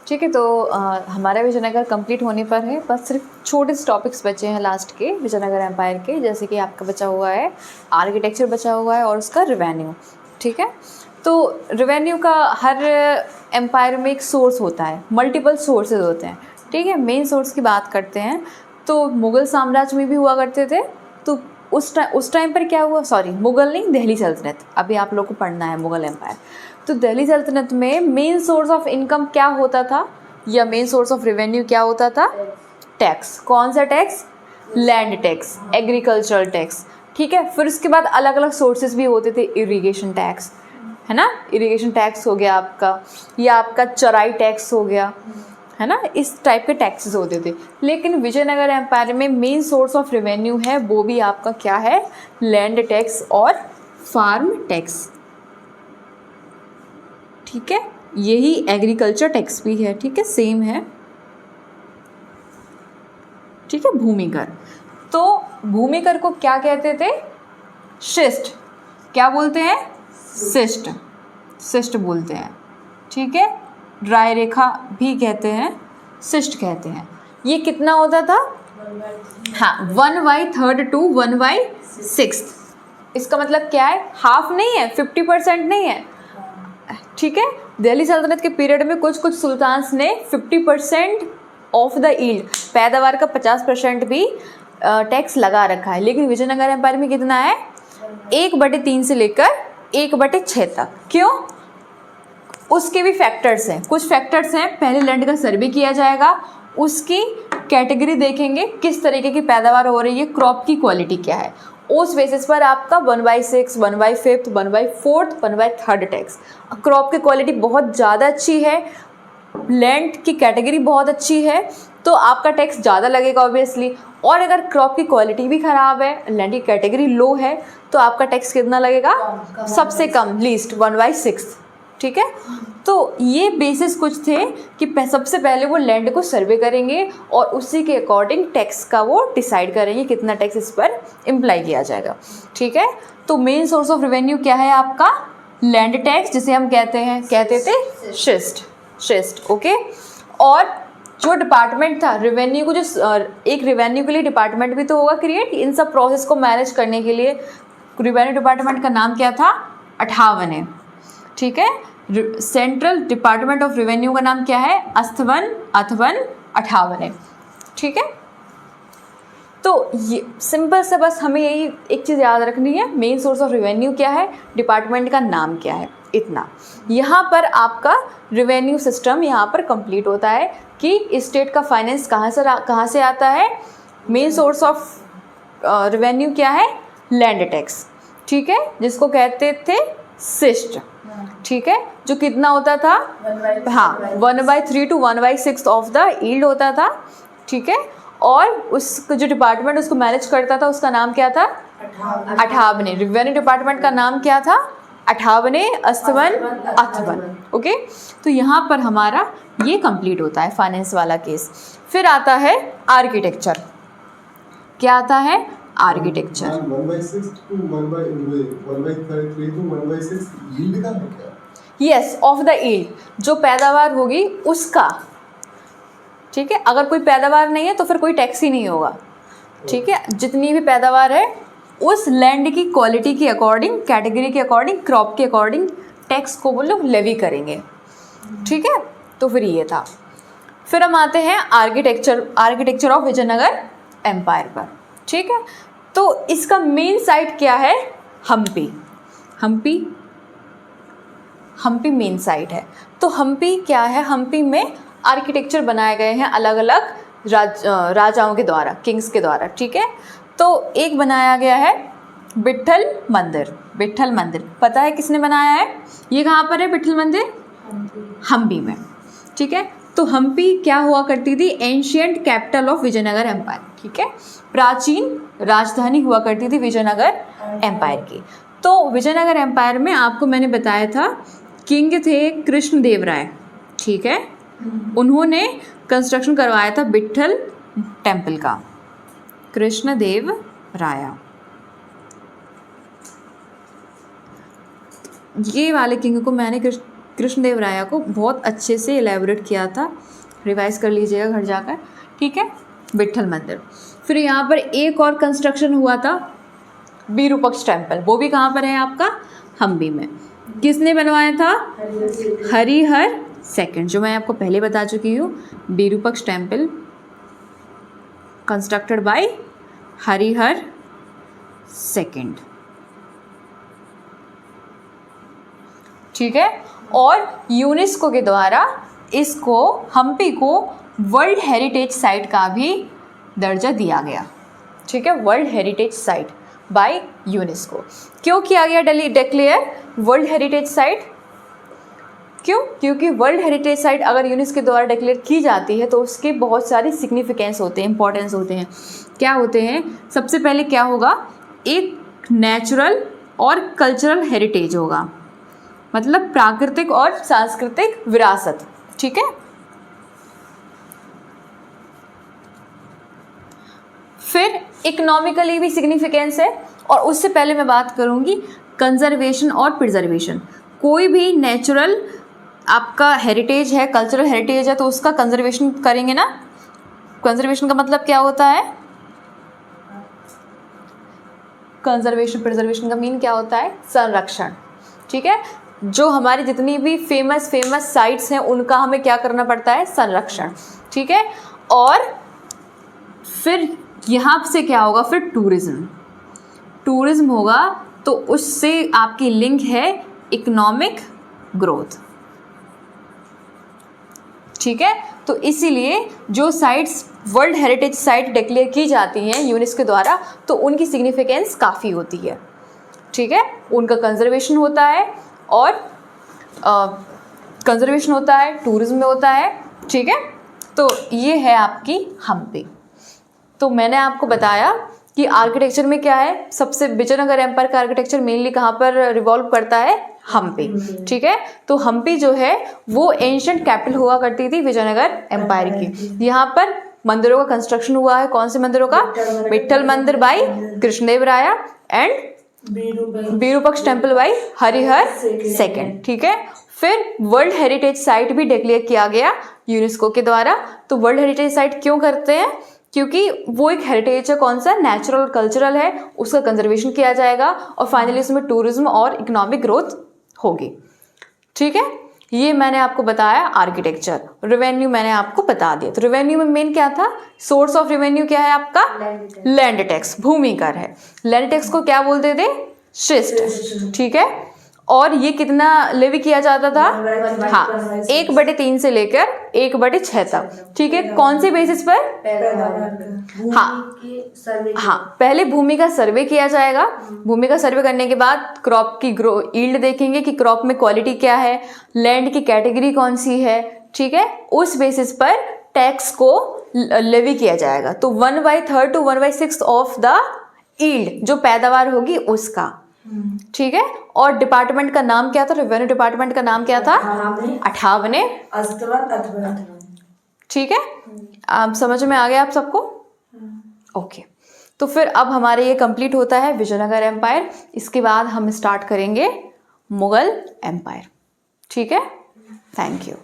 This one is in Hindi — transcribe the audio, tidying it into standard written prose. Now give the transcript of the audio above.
ठीक है, तो हमारा विजयनगर कंप्लीट होने पर है, बस सिर्फ छोटे से टॉपिक्स बचे हैं लास्ट के विजयनगर एम्पायर के, जैसे कि आपका बचा हुआ है आर्किटेक्चर बचा हुआ है और उसका रिवेन्यू। ठीक है, तो रिवेन्यू का हर एम्पायर में एक सोर्स होता है, मल्टीपल सोर्सेज होते हैं। ठीक है, मेन सोर्स की बात करते हैं तो मुग़ल साम्राज्य में भी हुआ करते थे। तो उस टाइम पर क्या हुआ, सॉरी मुग़ल नहीं, दिल्ली सल्तनत, अभी आप लोग को पढ़ना है मुग़ल एम्पायर। तो दिल्ली सल्तनत में मेन सोर्स ऑफ इनकम क्या होता था, या मेन सोर्स ऑफ रेवेन्यू क्या होता था? टैक्स। कौन सा tax? Land tax, agricultural tax. ठीक है, फिर उसके बाद अलग अलग सोर्सेज भी होते थे, इरिगेशन टैक्स, है ना, इरिगेशन टैक्स हो गया आपका, या आपका चराई टैक्स हो गया, है ना, इस टाइप के टैक्सेस होते थे। लेकिन विजयनगर एम्पायर में मेन सोर्स ऑफ रेवेन्यू है वो भी आपका क्या है? लैंड टैक्स और फार्म टैक्स। ठीक है, यही एग्रीकल्चर टैक्स भी है। ठीक है, सेम है। ठीक है, भूमिकर। तो भूमिकर को क्या कहते थे? शिष्ट। क्या बोलते हैं? शिष्ट, शिष्ट बोलते हैं। ठीक है, ड्राई रेखा भी कहते हैं, शिष्ट कहते हैं। ये कितना होता था? हाँ, 1/3 to 1/6। इसका मतलब क्या है? हाफ नहीं है, 50% नहीं है। ठीक है, दिल्ली सल्तनत के पीरियड में कुछ कुछ सुल्तान्स ने 50% ऑफ द यील्ड, पैदावार का 50% भी टैक्स लगा रखा है। लेकिन विजयनगर एम्पायर में कितना है? 1/3 से लेकर 1/6 तक। क्यों? उसके भी फैक्टर्स हैं, कुछ फैक्टर्स हैं। पहले लैंड का सर्वे किया जाएगा, उसकी कैटेगरी देखेंगे, किस तरीके की पैदावार हो रही है, क्रॉप की क्वालिटी क्या है, उस बेसिस पर आपका 1/6, 1/5, 1/4, 1/3 टैक्स। क्रॉप की क्वालिटी बहुत ज़्यादा अच्छी है, लैंड की कैटेगरी बहुत अच्छी है, तो आपका टैक्स ज़्यादा लगेगा ऑब्वियसली। और अगर क्रॉप की क्वालिटी भी ख़राब है, लैंड की कैटेगरी लो है, तो आपका टैक्स कितना लगेगा? सबसे कम, लीस्ट 1/6। ठीक है, तो ये बेसिस कुछ थे कि सबसे पहले वो लैंड को सर्वे करेंगे और उसी के अकॉर्डिंग टैक्स का वो डिसाइड करेंगे कितना टैक्स इस पर इम्प्लाई किया जाएगा। ठीक है, तो मेन सोर्स ऑफ रेवेन्यू क्या है आपका? लैंड टैक्स, जिसे हम कहते थे शिष्ट। ओके, और जो डिपार्टमेंट था रेवेन्यू को, जो एक रेवेन्यू के लिए डिपार्टमेंट भी तो होगा क्रिएट, इन सब प्रोसेस को मैनेज करने के लिए रेवेन्यू डिपार्टमेंट का नाम क्या था? 58। ठीक है, सेंट्रल डिपार्टमेंट ऑफ रेवेन्यू का नाम क्या है? अस्थवन, 58। ठीक है, तो ये सिंपल से बस हमें यही एक चीज़ याद रखनी है, मेन सोर्स ऑफ रेवेन्यू क्या है, डिपार्टमेंट का नाम क्या है, इतना। यहाँ पर आपका रेवेन्यू सिस्टम यहाँ पर कंप्लीट होता है कि स्टेट का फाइनेंस कहाँ से आता है। मेन सोर्स ऑफ रेवेन्यू क्या है? Land tax. ठीक है, जिसको कहते थे शिष्ट। ठीक है, जो कितना होता था? हाँ, 1/3 to 1/6 ऑफ द यील्ड होता था। ठीक है, और उस जो डिपार्टमेंट उसको मैनेज करता था उसका नाम क्या था? 58। रेवेन्यू डिपार्टमेंट का नाम क्या था? 58, अस्थवन। ओके, तो यहाँ पर हमारा ये कंप्लीट होता है फाइनेंस वाला केस। फिर आता है आर्किटेक्चर। क्या आता है? आर्किटेक्चर। 1/6 to 1/3 to 1/6 यील्ड का है क्या? यस, ऑफ द यील्ड, जो पैदावार होगी उसका। ठीक है, अगर कोई पैदावार नहीं है तो फिर कोई टैक्स ही नहीं होगा। ठीक है, जितनी भी पैदावार है उस लैंड की क्वालिटी के अकॉर्डिंग, कैटेगरी के अकॉर्डिंग, क्रॉप के अकॉर्डिंग टैक्स को वो लोग लेवी करेंगे। ठीक है, तो फिर ये था। फिर हम आते हैं आर्किटेक्चर ऑफ विजयनगर एम्पायर पर। ठीक है, तो इसका मेन साइट क्या है? हम्पी मेन साइट है। तो हम्पी क्या है? हम्पी में आर्किटेक्चर बनाए गए हैं अलग अलग राजाओं के द्वारा, किंग्स के द्वारा। ठीक है, तो एक बनाया गया है विट्ठल मंदिर। पता है किसने बनाया है? ये कहाँ पर है विट्ठल मंदिर? हम्पी में। ठीक है, तो हम्पी क्या हुआ करती थी? Ancient capital of Vijayanagar empire. ठीक है, प्राचीन राजधानी हुआ करती थी विजयनगर एम्पायर की। तो विजयनगर एम्पायर में आपको मैंने बताया था किंग थे कृष्णदेव राय। ठीक है, उन्होंने कंस्ट्रक्शन करवाया था विट्ठल टेम्पल का, कृष्णदेव राया। ये वाले किंग को मैंने कृष्णदेव राय को बहुत अच्छे से एलेबोरेट किया था, रिवाइज कर लीजिएगा घर जाकर, ठीक है। विट्ठल मंदिर। फिर यहाँ पर एक और कंस्ट्रक्शन हुआ था विरूपक्ष टेम्पल, वो भी कहाँ पर है आपका, हम्पी में। किसने बनवाया था, हरिहर सेकंड, जो मैं आपको पहले बता चुकी हूँ। Virupaksha temple constructed by Harihara second, ठीक है। और यूनेस्को के द्वारा इसको, हम्पी को वर्ल्ड हेरिटेज साइट का भी दर्जा दिया गया, ठीक है, world heritage site by UNESCO. क्यों किया गया डिक्लेयर वर्ल्ड हेरिटेज साइट, क्यों, क्योंकि वर्ल्ड हेरिटेज साइट अगर यूनेस्को के द्वारा डिक्लेयर की जाती है तो उसके बहुत सारे सिग्निफिकेंस होते हैं, इंपॉर्टेंस होते हैं। क्या होते हैं, सबसे पहले क्या होगा, एक नेचुरल और कल्चरल हेरिटेज होगा, मतलब प्राकृतिक और सांस्कृतिक विरासत, ठीक है। फिर इकोनॉमिकली भी सिग्निफिकेंस है, और उससे पहले मैं बात करूंगी कंजर्वेशन और प्रिजर्वेशन। कोई भी नेचुरल आपका हेरिटेज है, कल्चरल हेरिटेज है, तो उसका कंजर्वेशन करेंगे ना। कंजर्वेशन का मतलब क्या होता है, कंजर्वेशन प्रिजर्वेशन का मीन क्या होता है, संरक्षण, ठीक है। जो हमारी जितनी भी फेमस साइट्स हैं उनका हमें क्या करना पड़ता है, संरक्षण, ठीक है। और फिर यहाँ से क्या होगा, फिर टूरिज्म होगा, तो उससे आपकी लिंक है इकोनॉमिक ग्रोथ, ठीक है। तो इसीलिए जो sites world heritage site declare की जाती हैं यूनेस्को द्वारा, तो उनकी सिग्निफिकेंस काफ़ी होती है, ठीक है। उनका कंजर्वेशन होता है, और कंजर्वेशन होता है, टूरिज्म में होता है, ठीक है। तो ये है आपकी हम्पी। तो मैंने आपको बताया कि आर्किटेक्चर में क्या है, सबसे विजयनगर एम्पायर का आर्किटेक्चर मेनली कहाँ पर रिवॉल्व करता है, हम्पी, ठीक है। तो हम्पी जो है वो एंशिएंट कैपिटल हुआ करती थी विजयनगर एम्पायर की। यहाँ पर मंदिरों का कंस्ट्रक्शन हुआ है, कौन से मंदिरों का, Vitthal Mandir by Krishnadeva Raya and Virupaksha temple by Harihara second, ठीक है। फिर वर्ल्ड हेरिटेज साइट भी डिक्लेयर किया गया यूनेस्को के द्वारा। तो वर्ल्ड हेरिटेज साइट क्यों करते हैं, क्योंकि वो एक हेरिटेज है, कौन सा, नेचुरल और कल्चरल है, उसका कंजर्वेशन किया जाएगा, और फाइनली उसमें टूरिज्म और इकोनॉमिक ग्रोथ होगी, ठीक है। ये मैंने आपको बताया आर्किटेक्चर। रेवेन्यू मैंने आपको बता दिया। तो रेवेन्यू में मेन क्या था, सोर्स ऑफ रेवेन्यू क्या है आपका, लैंड टैक्स, भूमि कर है। लैंड टैक्स को क्या बोलते थे, शिस्ट, ठीक है। और ये कितना लेवी किया जाता था, हाँ, 1/3 से लेकर 1/6 तक, ठीक है। कौन से बेसिस पर, हाँ, पहले भूमि का सर्वे किया जाएगा। भूमि का सर्वे करने के बाद क्रॉप की यील्ड देखेंगे कि क्रॉप में क्वालिटी क्या है, लैंड की कैटेगरी कौन सी है, ठीक है। उस बेसिस पर टैक्स को लेवी किया जाएगा। तो 1/3 to 1/6 ऑफ द यील्ड, जो पैदावार होगी उसका, ठीक है। और डिपार्टमेंट का नाम क्या था, रेवेन्यू डिपार्टमेंट का नाम क्या था, 58, ठीक है। आप समझ में आ गया आप सबको, ओके। तो फिर अब हमारे ये कंप्लीट होता है विजयनगर एम्पायर। इसके बाद हम स्टार्ट करेंगे मुगल एम्पायर, ठीक है। Thank you.